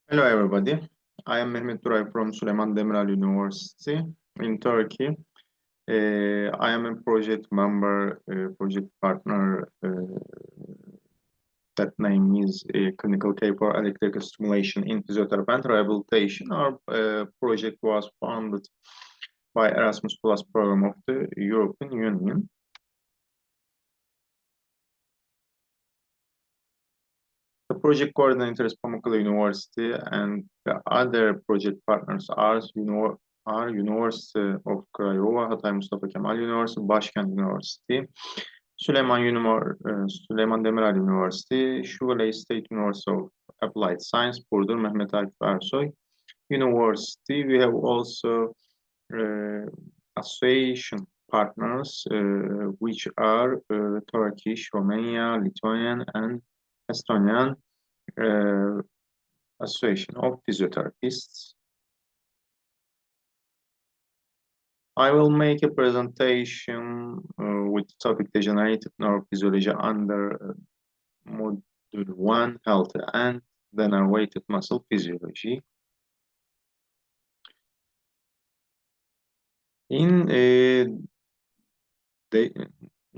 Hello everybody, I am Mehmet Duray from Süleyman Demirel University in Turkey. I am a project member, project partner, that name is Clinical Care for Electrical Stimulation in Physiotherapy and Rehabilitation. Our project was founded by Erasmus Plus program of the European Union. The project coordinator is Pamukkale University, and the other project partners are University of Craiova, Hatay Mustafa Kemal University, Başkent University, Süleyman Demirel University, Şule State University of Applied Science, Burdur Mehmet Akif Ersoy University. We have also association partners, which are Turkish, Romania, Lithuanian, and Estonian Association of Physiotherapists. I will make a presentation with topic Degenerated Neurophysiology under Module 1, Health and Degenerated Muscle Physiology. In the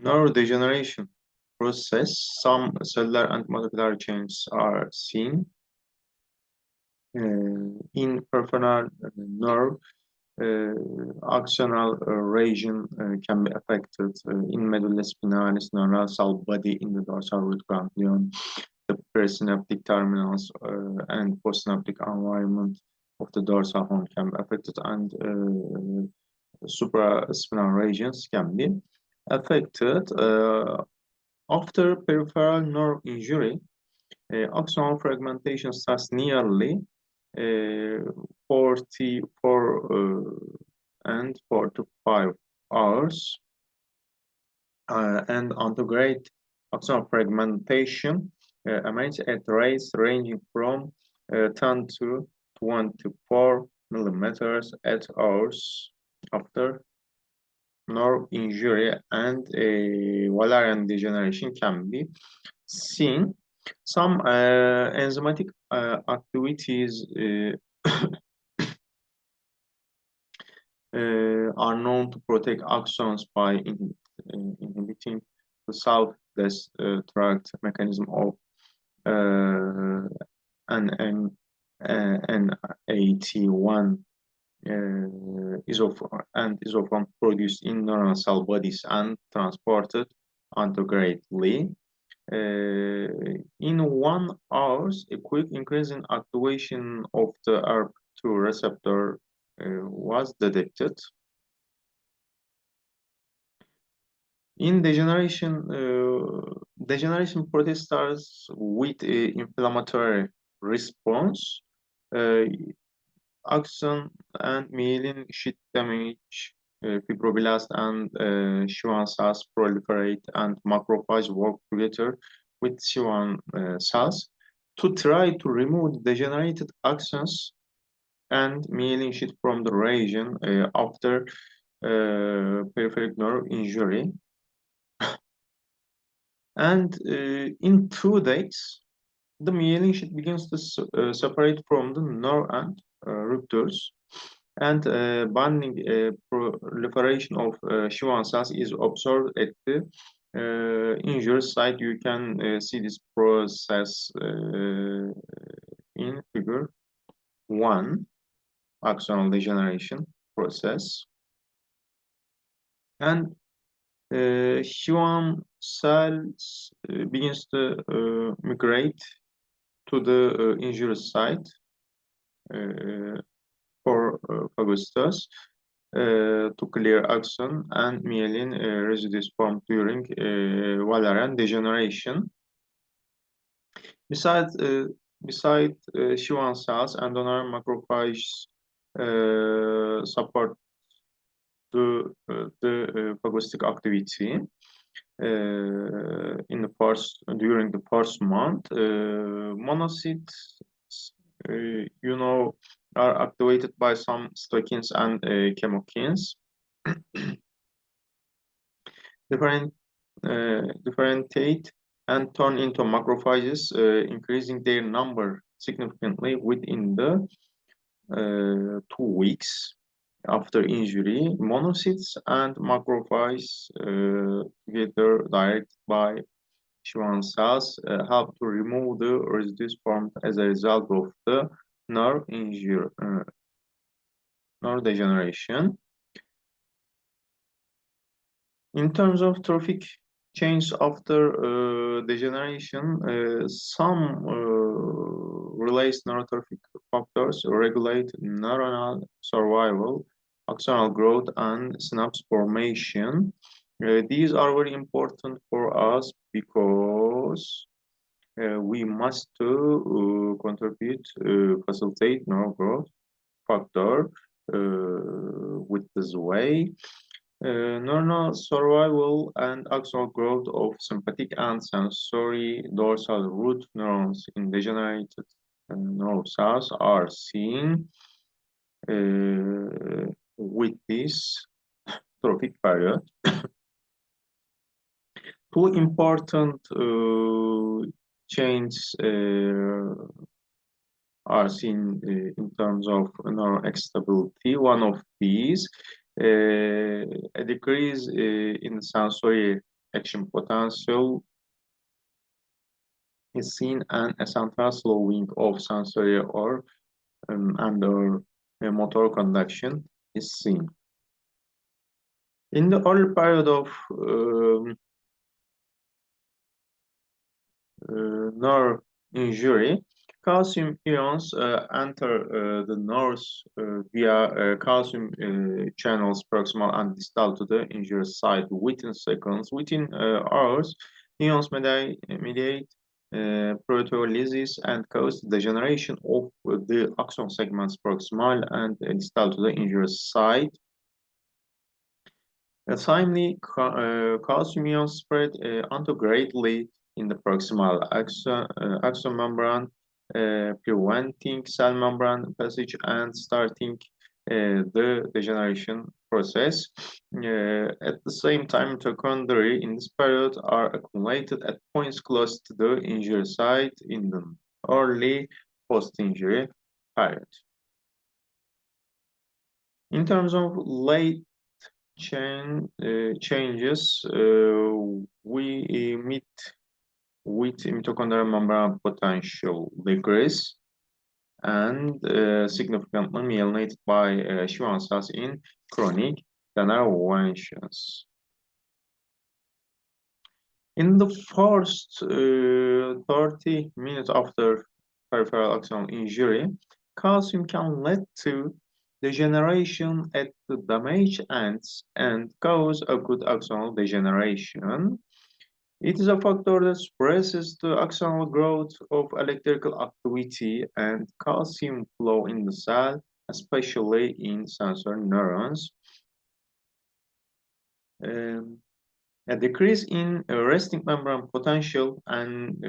neurodegeneration process, some cellular and molecular changes are seen. In peripheral nerve, axonal region can be affected in medulla spinalis, neural cell body in the dorsal root ganglion, the presynaptic terminals and postsynaptic environment of the dorsal horn can be affected, and supraspinal regions can be affected. After peripheral nerve injury, axonal fragmentation starts nearly 44 and 45 hours, and antegrade axonal fragmentation emerges at rates ranging from 10 to 24 millimeters at hours after nerve injury, and Wallerian degeneration can be seen. Some enzymatic activities are known to protect axons by inhibiting the self-destruct mechanism of NAT1 isoform produced in neural cell bodies and transported antegradely. In 1 hour, a quick increase in activation of the ERP2 receptor was detected. In degeneration, process starts with inflammatory response. Axon and myelin sheath damage, fibroblasts and Schwann cells proliferate, and macrophages work together with Schwann cells to try to remove the degenerated axons and myelin sheath from the region after peripheral nerve injury. And in 2 days, the myelin sheath begins to separate from the nerve and ruptures, and binding proliferation of Schwann cells is observed at the injury site. You can see this process in figure 1, axonal degeneration process. And Schwann cells begins to migrate to the injury site for phagocytosis to clear axon and myelin residues formed during Wallerian degeneration. Besides Schwann cells and donor macrophages support the phagocytic activity during the first month. Monocytes, are activated by some cytokines and chemokines. Differentiate and turn into macrophages, increasing their number significantly within the 2 weeks after injury. Monocytes and macrophages, together directed by Schwann cells, help to remove the residues formed as a result of the nerve injury, nerve degeneration. In terms of trophic change after degeneration, some related neurotrophic factors regulate neuronal survival, axonal growth, and synapse formation. These are very important for us because we must contribute, facilitate neural growth factor with this way. Neuronal survival and axonal growth of sympathetic and sensory dorsal root neurons in degenerated nerve cells are seen with this trophic period. Two important changes are seen in terms of neural stability. One of these, a decrease in sensory action potential is seen, and a central slowing of sensory or and/or motor conduction is seen. In the early period of nerve injury, calcium ions enter the nerves via calcium channels proximal and distal to the injured site within seconds. Within hours, ions mediate proteolysis and cause degeneration of the axon segments proximal and distal to the injured site. Timely calcium ions spread onto greatly in the proximal axon membrane, preventing cell membrane passage and starting the degeneration process. At the same time, mitochondria in this period are accumulated at points close to the injury site in the early post-injury period. In terms of late changes, we meet with mitochondrial membrane potential decrease and significantly myelinated by Schwann cells in chronic degenerations. In the first 30 minutes after peripheral axonal injury, calcium can lead to degeneration at the damaged ends and cause acute axonal degeneration. It is a factor that suppresses the axonal growth of electrical activity and calcium flow in the cell, especially in sensory neurons. A decrease in resting membrane potential and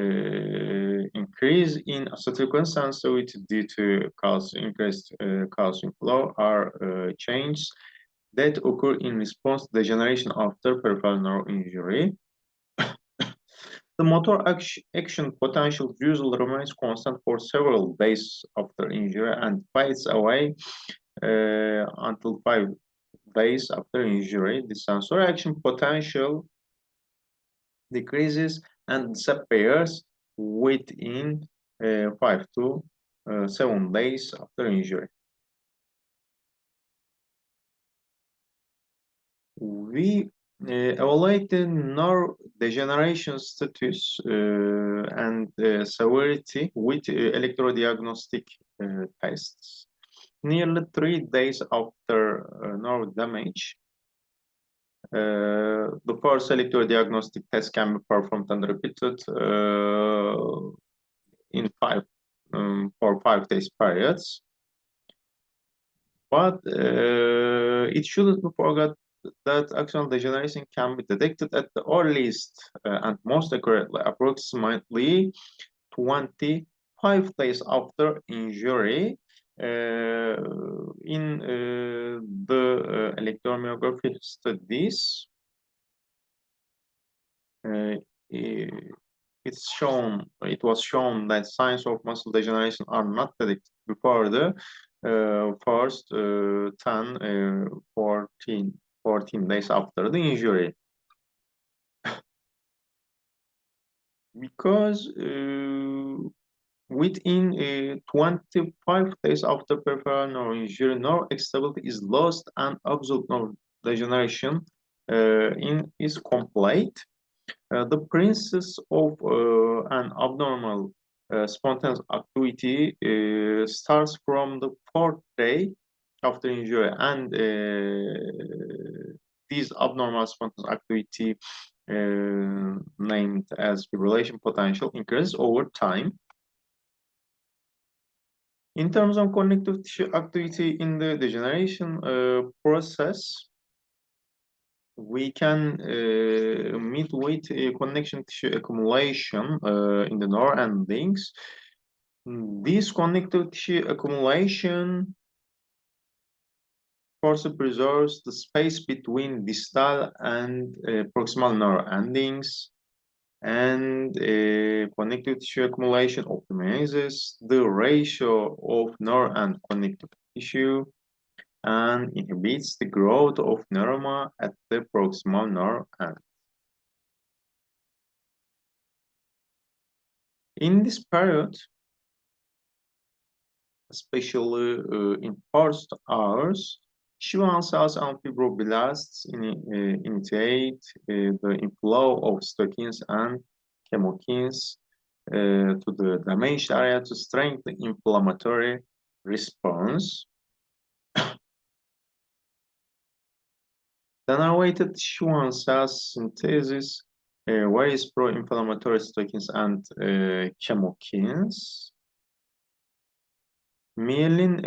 increase in acetylcholine sensitivity due to increased calcium flow are changes that occur in response to degeneration after peripheral nerve injury. The motor action potential usually remains constant for several days after injury and fades away until 5 days after injury. The sensory action potential decreases and disappears within 5 to 7 days after injury. We evaluate the nerve degeneration status and severity with electrodiagnostic tests. Nearly 3 days after nerve damage, the first electrodiagnostic test can be performed and repeated in for 5 days periods. But it shouldn't be forgot that axonal degeneration can be detected at the earliest and most accurately, approximately 25 days after injury. In the electromyography studies, it was shown that signs of muscle degeneration are not detected before the first 10, 14 days after the injury. Because within 25 days after peripheral nerve injury, nerve stability is lost and absolute nerve degeneration is complete. The presence of an abnormal spontaneous activity starts from the fourth day after injury, and these abnormal spontaneous activity named as fibrillation potential increases over time. In terms of connective tissue activity in the degeneration process, we can meet with connection tissue accumulation in the nerve endings. This connective tissue accumulation also preserves the space between distal and proximal nerve endings, and connective tissue accumulation optimizes the ratio of nerve and connective tissue and inhibits the growth of neuroma at the proximal nerve end. In this period, especially in first hours, Schwann cells and fibroblasts initiate the inflow of cytokines and chemokines to the damaged area to strengthen the inflammatory response. Degenerated Schwann cell synthesis various pro-inflammatory cytokines and chemokines. Myelin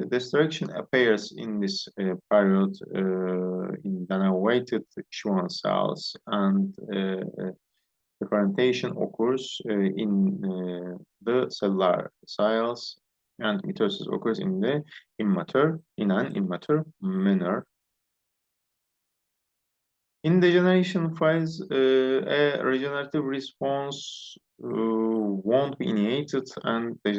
destruction appears in this period in degenerated Schwann cells, and differentiation occurs in the cellular cells, and mitosis occurs in an immature manner. In degeneration phase, a regenerative response won't be initiated, and a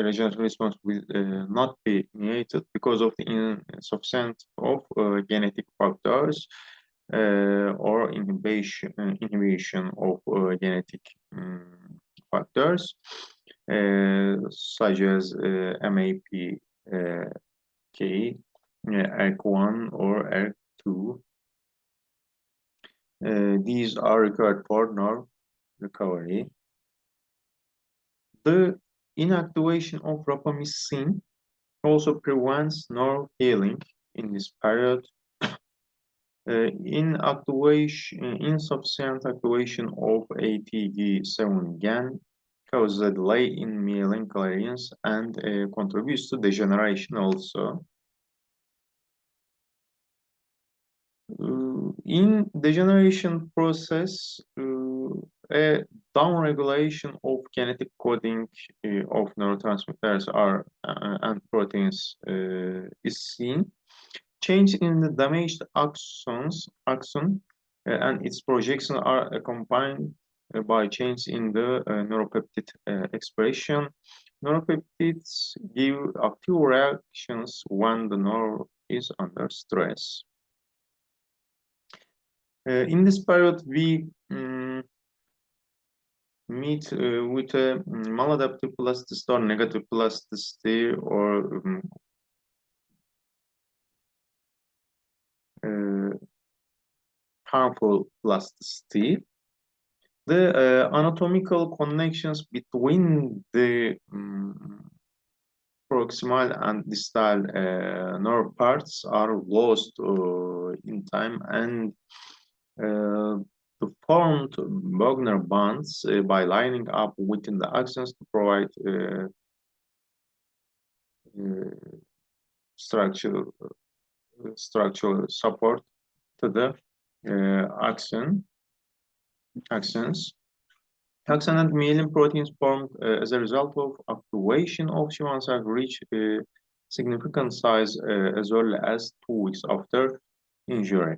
regenerative response will not be initiated because of the insufficiency of genetic factors or inhibition of genetic factors such as MAP, K, ERK1 or ERK2. These are required for nerve recovery. The inactivation of rapamycin also prevents nerve healing in this period. Insufficient activation of ATG7 gene causes a delay in myelin clearance and contributes to degeneration also. In degeneration process, a downregulation of genetic coding of neurotransmitters and proteins is seen. Change in the damaged axon and its projections are accompanied by change in the neuropeptide expression. Neuropeptides give active reactions when the nerve is under stress. In this period, we meet with a maladaptive plasticity or negative plasticity or harmful plasticity. The anatomical connections between the proximal and distal nerve parts are lost in time, and the formed Wagner bonds by lining up within the axons to provide structural support to the axons. Axon and myelin proteins formed as a result of activation of Schwann cells reach significant size as early as 2 weeks after injury.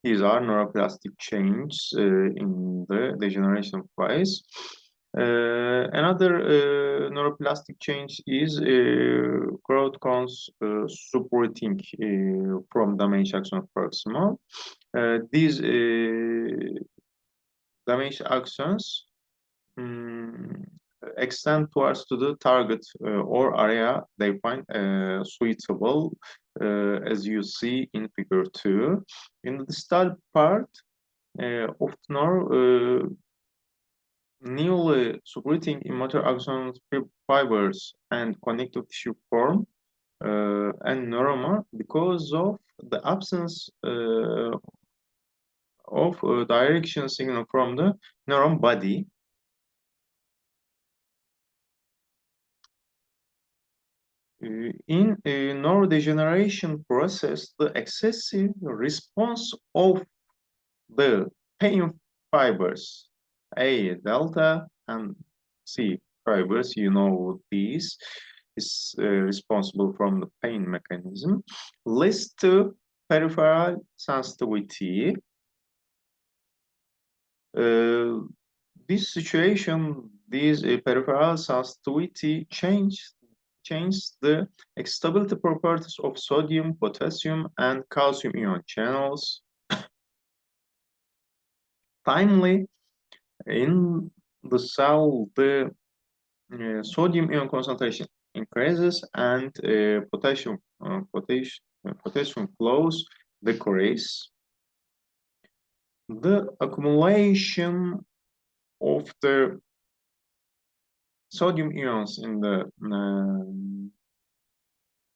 These are neuroplastic changes in the degeneration phase. Another neuroplastic change is growth cones separating from damaged axon proximal. These damaged axons mm, extend towards to the target or area they find suitable, as you see in figure 2. In the distal part of the nerve, newly secreting immature axon fibers and connective tissue form and neuroma because of the absence of direction signal from the neuron body. In a neurodegeneration process, the excessive response of the pain fibers, A delta and C fibers, you know these, is responsible from the pain mechanism, leads to peripheral sensitivity. This situation, these peripheral sensitivity change the stability properties of sodium, potassium, and calcium ion channels. Finally, in the cell, the sodium ion concentration increases and potassium flows decrease. The accumulation of the sodium ions in the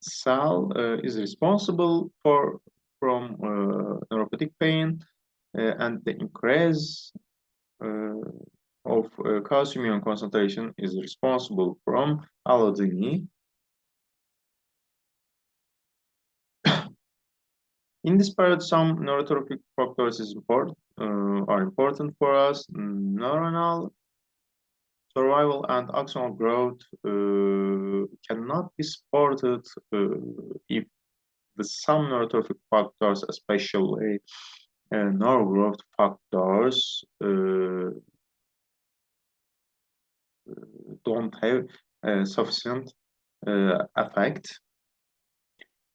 cell is responsible from neuropathic pain and the increase of calcium ion concentration is responsible from allodyny. In this period, some neurotrophic factors are important for us. Neuronal survival and axonal growth cannot be supported if some neurotrophic factors, especially nerve growth factors, don't have sufficient effect.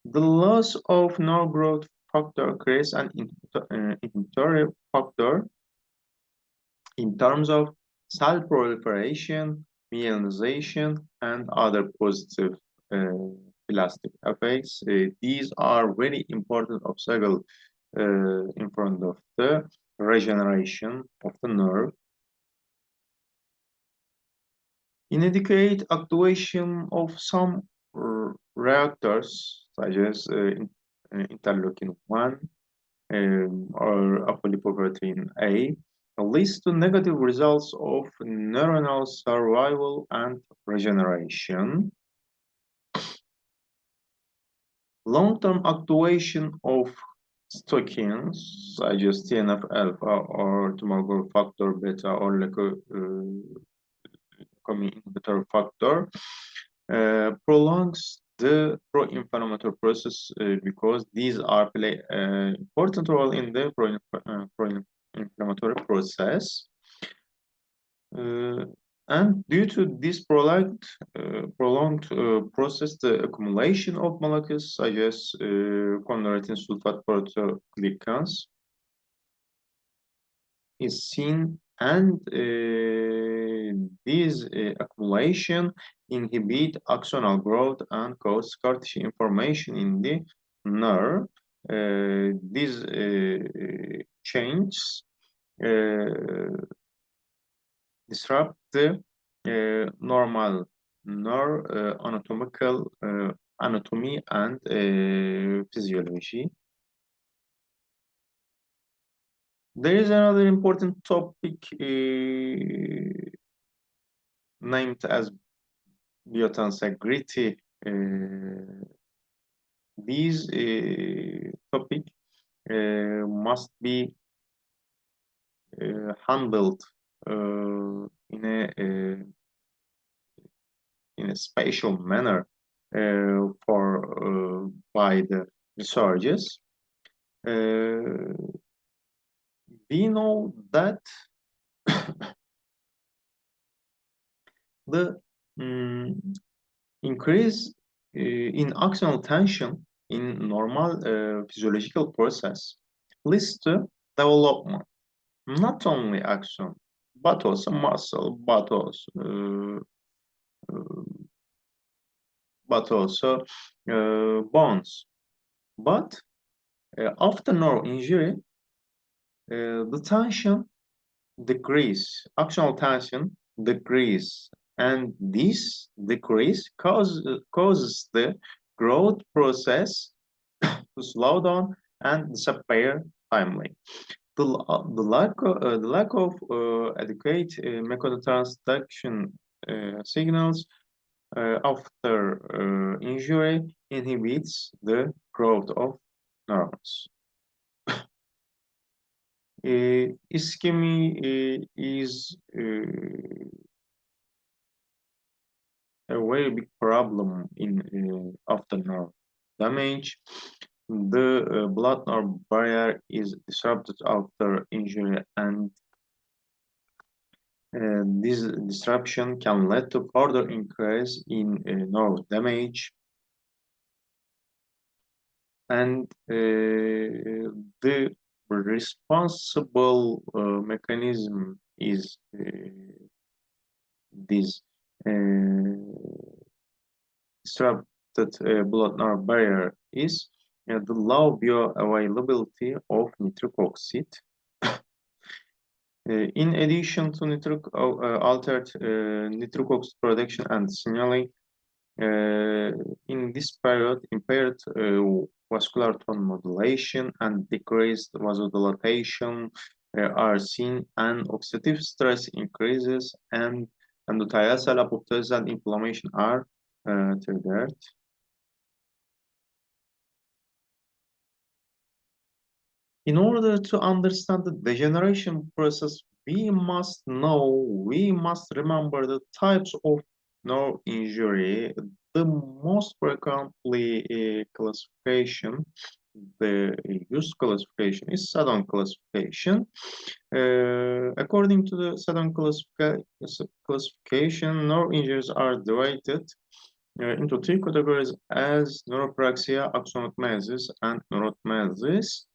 The loss of nerve growth factor creates an inhibitory factor in terms of cell proliferation, myelinization, and other positive plastic effects. These are very important obstacles in front of the regeneration of the nerve. Inadequate activation of some reactors, such as interleukin 1 or apolipoprotein A, leads to negative results of neuronal survival and regeneration. Long-term activation of stockings, such as TNF-alpha or tumor factor beta or inhibitor factor, prolongs the pro-inflammatory process because these are play important role in the pro-inflammatory process. And due to this prolonged process, the accumulation of molecules such as chondroitin sulfate proteoglycans is seen, and these accumulation inhibit axonal growth and cause scar tissue information in the nerve. These changes disrupt the normal nerve anatomy and physiology. There is another important topic named as biotensegrity. These topic must be handled in a spatial manner by the researchers. We know that the mm, increase in axonal tension in normal physiological process leads to development, not only axon, but also muscle, uh, but also bones. But after nerve injury, the tension decrease, axonal tension decrease, and this decrease causes the growth process to slow down and disappear timely. The lack of adequate mechanotransduction signals after injury inhibits the growth of neurons. Ischemia is a very big problem in after nerve damage. The blood-nerve barrier is disrupted after injury, and this disruption can lead to further increase in nerve damage. And the responsible mechanism is this disrupted blood-nerve barrier is the low bioavailability of nitric oxide. In addition to altered nitric oxide production and signaling, in this period, impaired vascular tone modulation and decreased vasodilatation are seen, and oxidative stress increases, and endothelial cell apoptosis and inflammation are triggered. In order to understand the degeneration process, we must remember the types of nerve injury. The most frequently classification, the used classification is Saddam classification. According to the Saddam classification, nerve injuries are divided into three categories as neuropraxia, axonotmesis, and neurotmesis.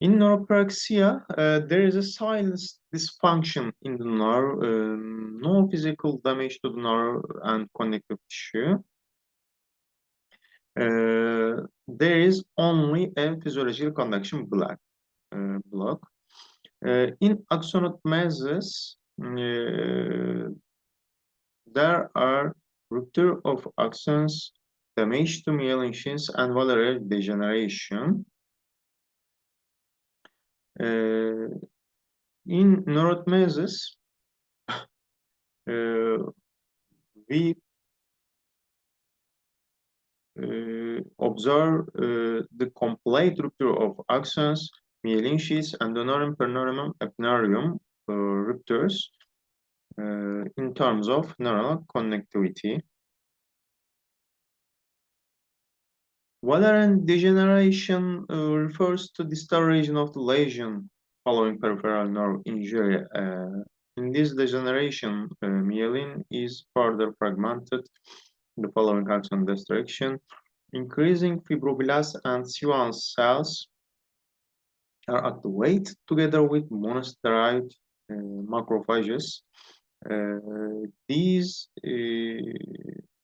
In neuropraxia, there is a silence dysfunction in the nerve, no physical damage to the nerve and connective tissue. There is only a physiological conduction block. In axonotmesis, there are rupture of axons, damage to myelin sheaths, and valvular degeneration. In neurotmesis, we observe the complete rupture of axons, myelin sheaths, and the neuron perneuron epineuron ruptures in terms of neural connectivity. Valvular degeneration refers to distal region of the lesion following peripheral nerve injury. In this degeneration, myelin is further fragmented in the following axon destruction. Increasing fibroblasts and C1 cells are activated together with monosteroid macrophages. These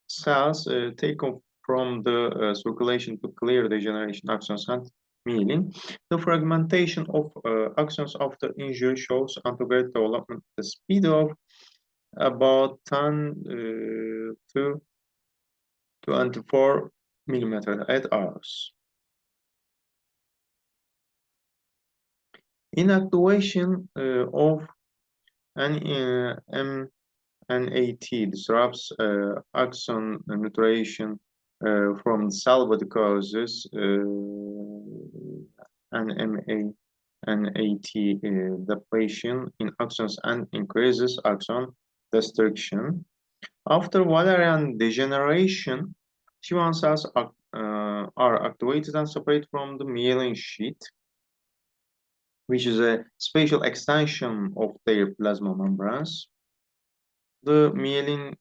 cells take off from the circulation to clear degeneration axons and myelin. The fragmentation of axons after injury shows antegrade development at the speed of about 10 to 24 millimeters at hours. Inactivation of NAT disrupts axon maturation from cell body causes NAT depletion in axons and increases axon destruction. After Valerian degeneration, C1 cells are, activated and separate from the myelin sheath. which is a spatial extension of their plasma membranes. The myelin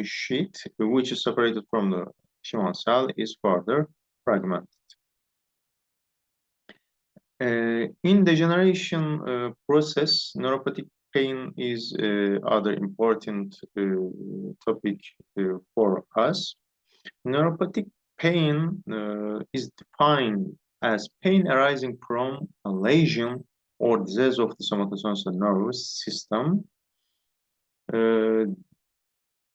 sheath, which is separated from the Schwann cell, is further fragmented. In degeneration process, neuropathic pain is other important topic for us. Neuropathic pain is defined as pain arising from a lesion or disease of the somatosensory nervous system, uh,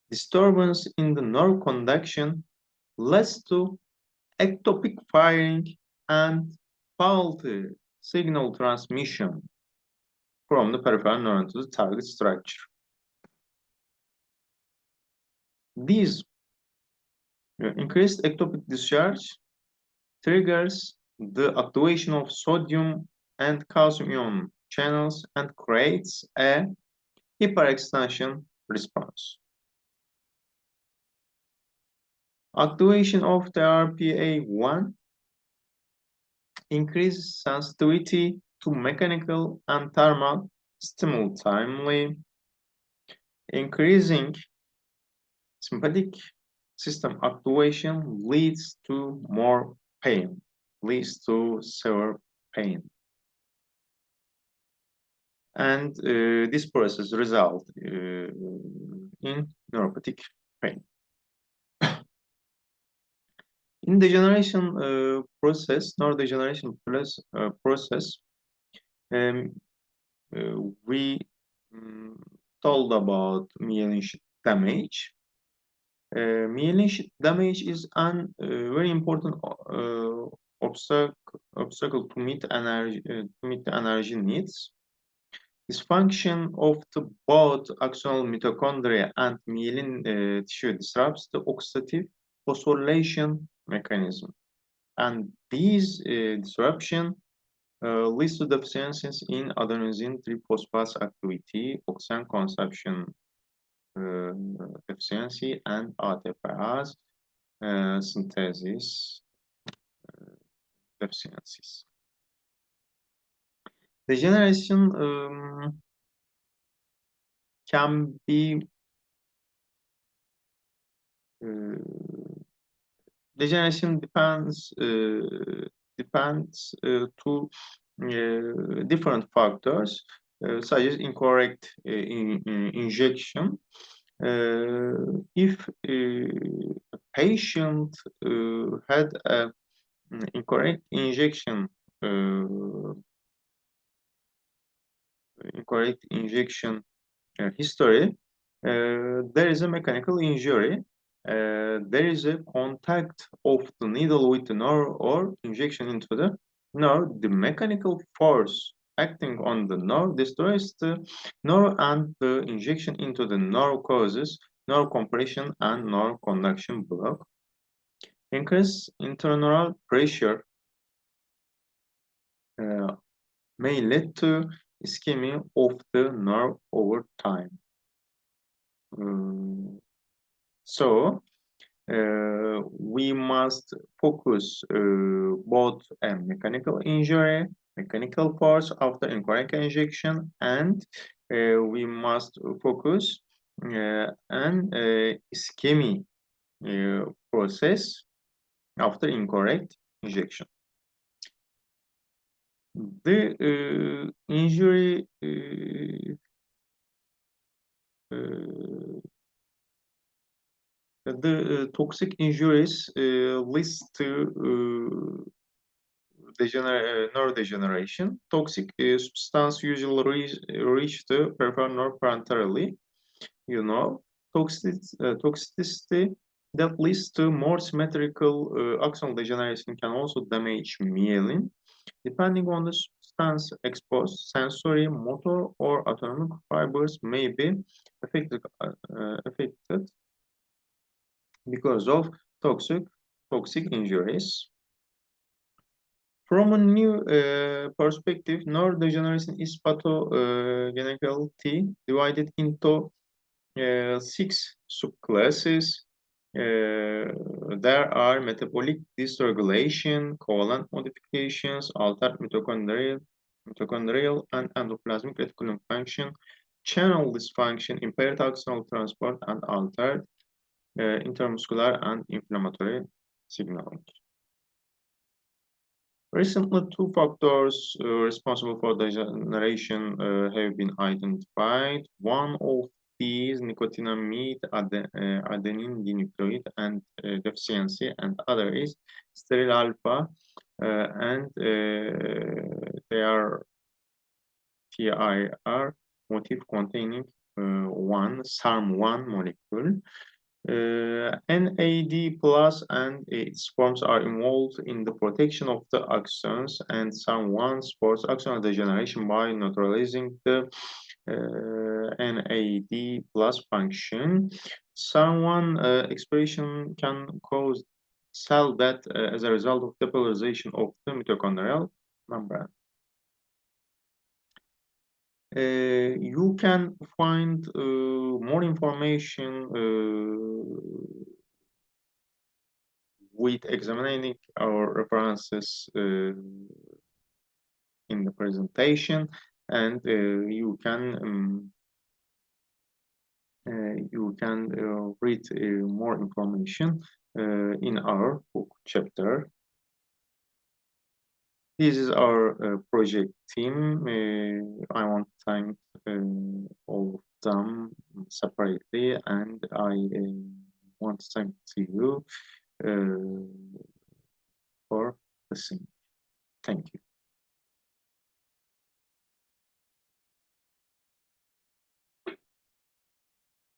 disturbance in the nerve conduction leads to ectopic firing and faulty signal transmission from the peripheral neuron to the target structure. These increased ectopic discharge triggers the activation of sodium and calcium ion channels and creates a hyperextension response. Activation of the RPA1 increases sensitivity to mechanical and thermal simultaneously, increasing sympathetic system activation leads to more pain, leads to severe pain. And this process results in neuropathic pain. In degeneration neurodegeneration process, um, we told about myelin sheath damage. Myelin sheath damage is an very important obstacle to meet the energy needs. Dysfunction of the both axonal mitochondria and myelin tissue disrupts the oxidative phosphorylation mechanism. And these disruption leads to deficiencies in adenosine triphosphate activity, oxygen consumption deficiency, and ATPase synthesis deficiencies. Degeneration can be degeneration depends to different factors such as incorrect injection. If a patient had a incorrect injection history, there is a mechanical injury. There is a contact of the needle with the nerve or injection into the nerve. The mechanical force acting on the nerve destroys the nerve, and the injection into the nerve causes nerve compression and nerve conduction block. Increased intraneural pressure may lead to ischemia of the nerve over time. So we must focus both a mechanical injury, mechanical force after incorrect injection, and we must focus an ischemic process after incorrect injection. The injury the toxic injuries leads to neurodegeneration. Toxic substance usually reach the peripheral nerve parenterally. Toxicity that leads to more symmetrical axonal degeneration can also damage myelin. Depending on the substance exposed, sensory, motor, or autonomic fibers may be affected because of toxic injuries. From a new perspective, neurodegeneration is pathogenically divided into 6 subclasses. There are metabolic dysregulation, covalent modifications, altered mitochondrial mitochondrial and endoplasmic reticulum function, channel dysfunction, impaired axonal transport, and altered intermuscular and inflammatory signaling. Recently, two factors responsible for degeneration have been identified. One of these, nicotinamide adenine dinucleotide and deficiency, and other is steryl alpha, and they are TIR motif containing one SARM1 molecule. NAD plus and its forms are involved in the protection of the axons, and SARM1 supports axonal degeneration by neutralizing the NAD plus function. SARM1 expression can cause cell death as a result of depolarization of the mitochondrial membrane. You can find more information with examining our references in the presentation, and you can read more information in our book chapter. This is our project team. I want to thank all of them separately, and I want to thank to you for listening. Thank you.